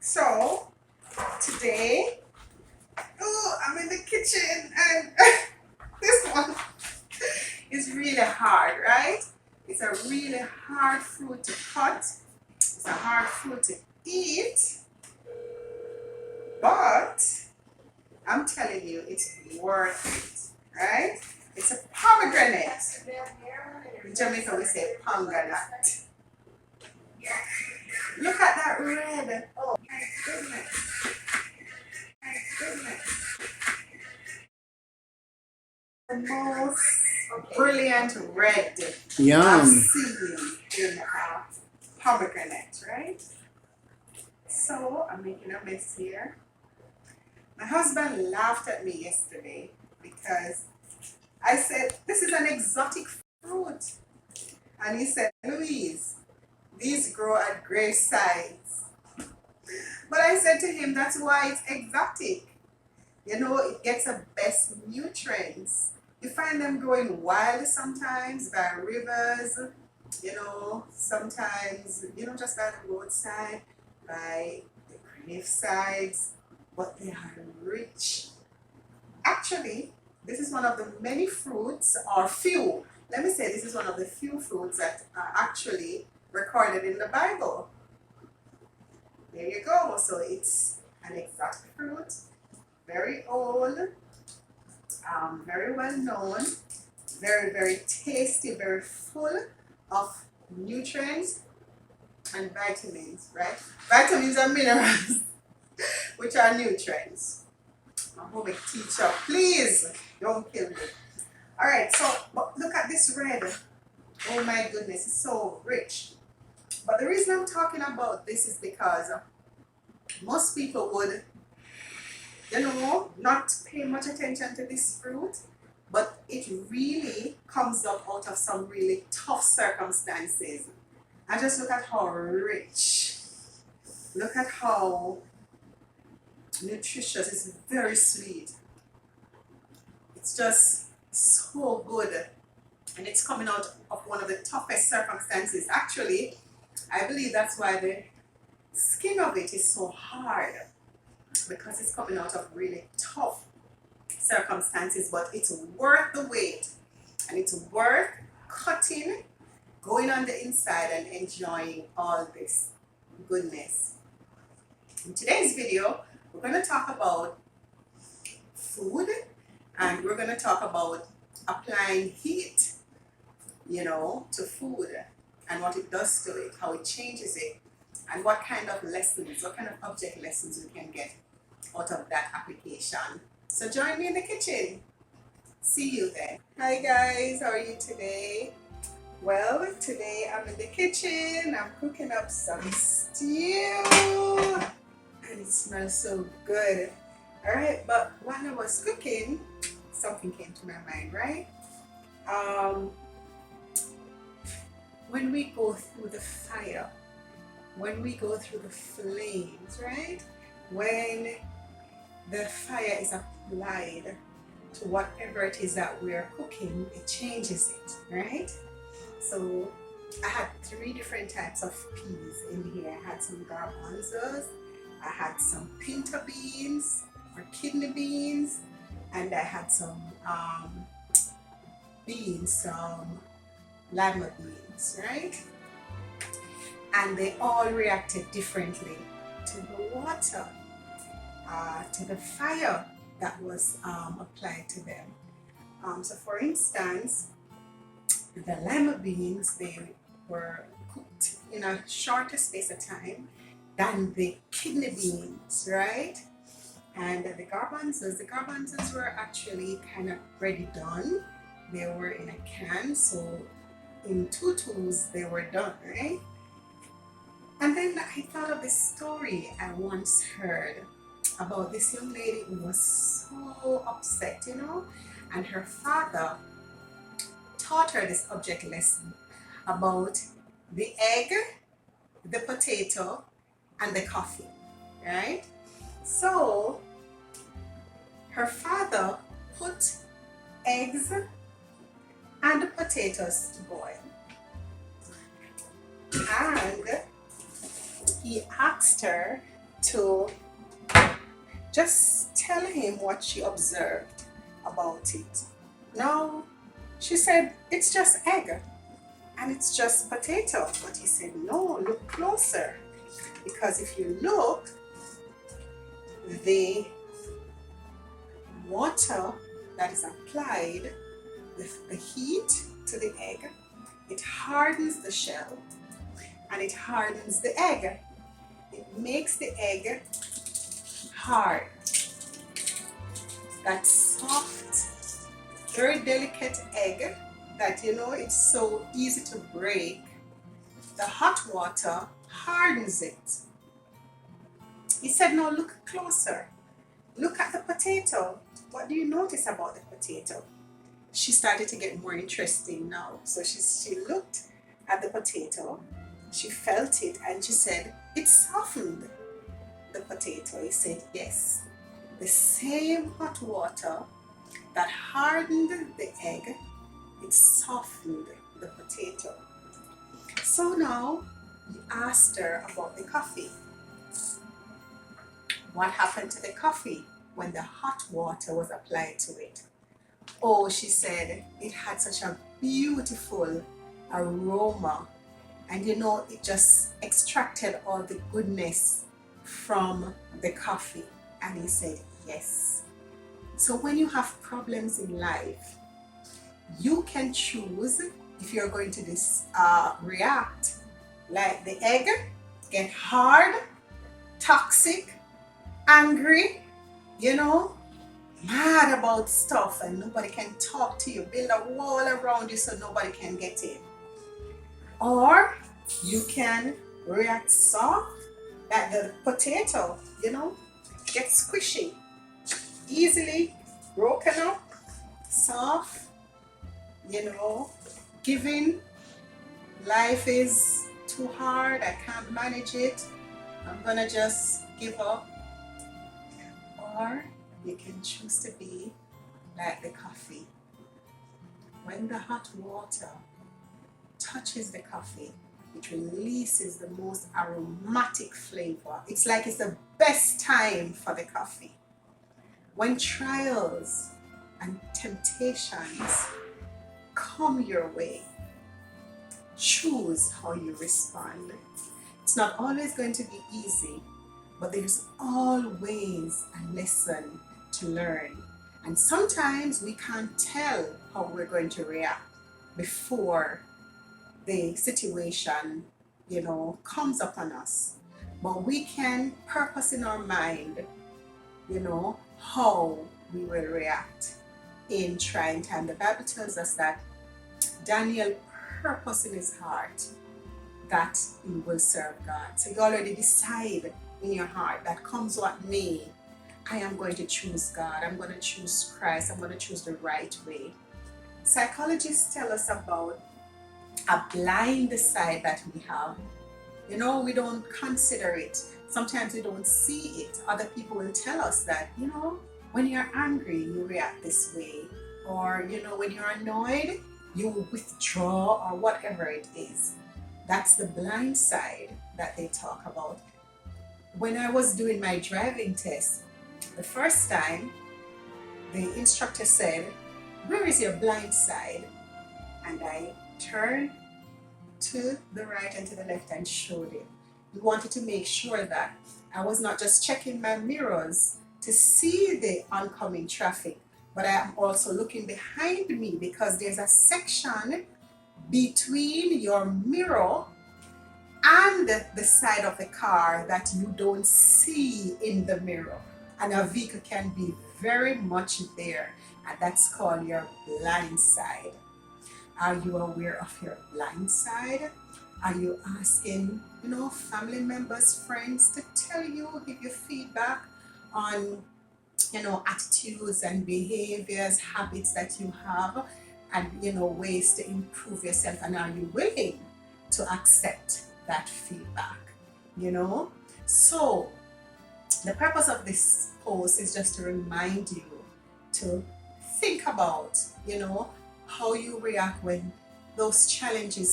So today, I'm in the kitchen and this one is really hard, right? It's a really hard fruit to cut. It's a hard fruit to eat, but I'm telling you, it's worth it, right? It's a pomegranate. In Jamaica, we say pomegranate. Look at that red. Oh my goodness. My goodness. The most brilliant red I've Yum. seen in a pomegranate, right? So I'm making a mess here. My husband laughed at me yesterday because I said, "This is an exotic fruit." And he said, "Louise, these grow at great size." But I said to him, "That's why it's exotic. You know, it gets the best nutrients. You find them growing wild sometimes by rivers, sometimes, just by the roadside, by the cliff sides, but they are rich. Actually, this is one of the many fruits, or few, let me say, this is one of the few fruits that are actually recorded in the Bible. There you go. So it's an exotic fruit, very old, very well known, very, very tasty, very full of nutrients and vitamins, right? Vitamins and minerals, which are nutrients. My home teacher, please don't kill me. All right, so but look at this red. Oh my goodness, it's so rich. But the reason I'm talking about this is because most people would, not pay much attention to this fruit, but it really comes up out of some really tough circumstances. And just look at how rich, look at how nutritious, it's very sweet. It's just so good. And it's coming out of one of the toughest circumstances. Actually, I believe that's why the skin of it is so hard, because it's coming out of really tough circumstances, but it's worth the wait, and it's worth cutting, going on the inside and enjoying all this goodness. In today's video, we're going to talk about food, and we're going to talk about applying heat, to food and what it does to it, how it changes it, and what kind of lessons, what kind of object lessons we can get out of that application. So join me in the kitchen. See you there. Hi guys, how are you today? Well, today I'm in the kitchen. I'm cooking up some stew and it smells so good. Alright, but while I was cooking, something came to my mind, right? When we go through the fire, when we go through the flames, right? When the fire is applied to whatever it is that we're cooking, it changes it, right? So I had 3 different types of peas in here. I had some garbanzos, I had some pinto beans or kidney beans, and I had some beans, some lima beans, right? And they all reacted differently to the water, to the fire that was applied to them. So for instance, the lima beans, they were cooked in a shorter space of time than the kidney beans, right? And the garbanzos were actually kind of ready done. They were in a can, so in 2 tools they were done, right? And then I thought of this story I once heard about this young lady who was so upset, and her father taught her this object lesson about the egg, the potato, and the coffee, right? So her father put eggs and potatoes to boil, and he asked her to just tell him what she observed about it. Now, she said, it's just egg and it's just potato. But he said, no, look closer. Because if you look, the water that is applied with the heat to the egg, it hardens the shell and it hardens the egg. It makes the egg hard. That soft, very delicate egg that it's so easy to break. The hot water hardens it. He said, no, look closer. Look at the potato. What do you notice about the potato? She started to get more interesting now. So she looked at the potato, she felt it, and she said, it softened the potato. He said, yes. The same hot water that hardened the egg, it softened the potato. So now he asked her about the coffee. What happened to the coffee when the hot water was applied to it? Oh, she said it had such a beautiful aroma, and it just extracted all the goodness from the coffee. And he said, yes. So when you have problems in life, you can choose if you're going to react like the egg, get hard, toxic, angry, mad about stuff and nobody can talk to you, build a wall around you so nobody can get in. Or you can react soft like the potato, get squishy, easily broken up, soft, giving. Life is too hard, I can't manage it, I'm gonna just give up. Or you can choose to be like the coffee. When the hot water touches the coffee, it releases the most aromatic flavor. It's like it's the best time for the coffee. When trials and temptations come your way, choose how you respond. It's not always going to be easy, but there's always a lesson to learn. And sometimes we can't tell how we're going to react before the situation, comes upon us. But we can purpose in our mind, how we will react in trying time. The Bible tells us that Daniel purposed in his heart that he will serve God. So you already decide in your heart that comes what may, I am going to choose God. I'm going to choose Christ. I'm going to choose the right way. Psychologists tell us about a blind side that we have. We don't consider it. Sometimes we don't see it. Other people will tell us that, when you're angry, you react this way. Or, when you're annoyed, you withdraw or whatever it is. That's the blind side that they talk about. When I was doing my driving test, the first time, the instructor said, where is your blind side? And I turned to the right and to the left and showed him. We wanted to make sure that I was not just checking my mirrors to see the oncoming traffic, but I am also looking behind me because there's a section between your mirror and the side of the car that you don't see in the mirror. And a vehicle can be very much there, and that's called your blind side. Are you aware of your blind side? Are you asking, family members, friends to tell you, give you feedback on, attitudes and behaviors, habits that you have, and, ways to improve yourself? And are you willing to accept that feedback? So the purpose of this post is just to remind you to think about, how you react when those challenging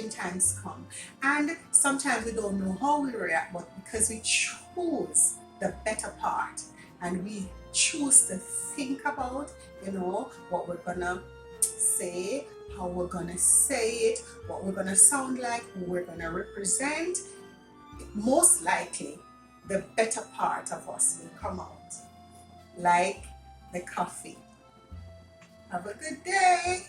times come, and sometimes we don't know how we react, but because we choose the better part and we choose to think about, what we're gonna say, how we're gonna say it, what we're gonna sound like, who we're gonna represent, most likely the better part of us will come out, like the coffee. Have a good day.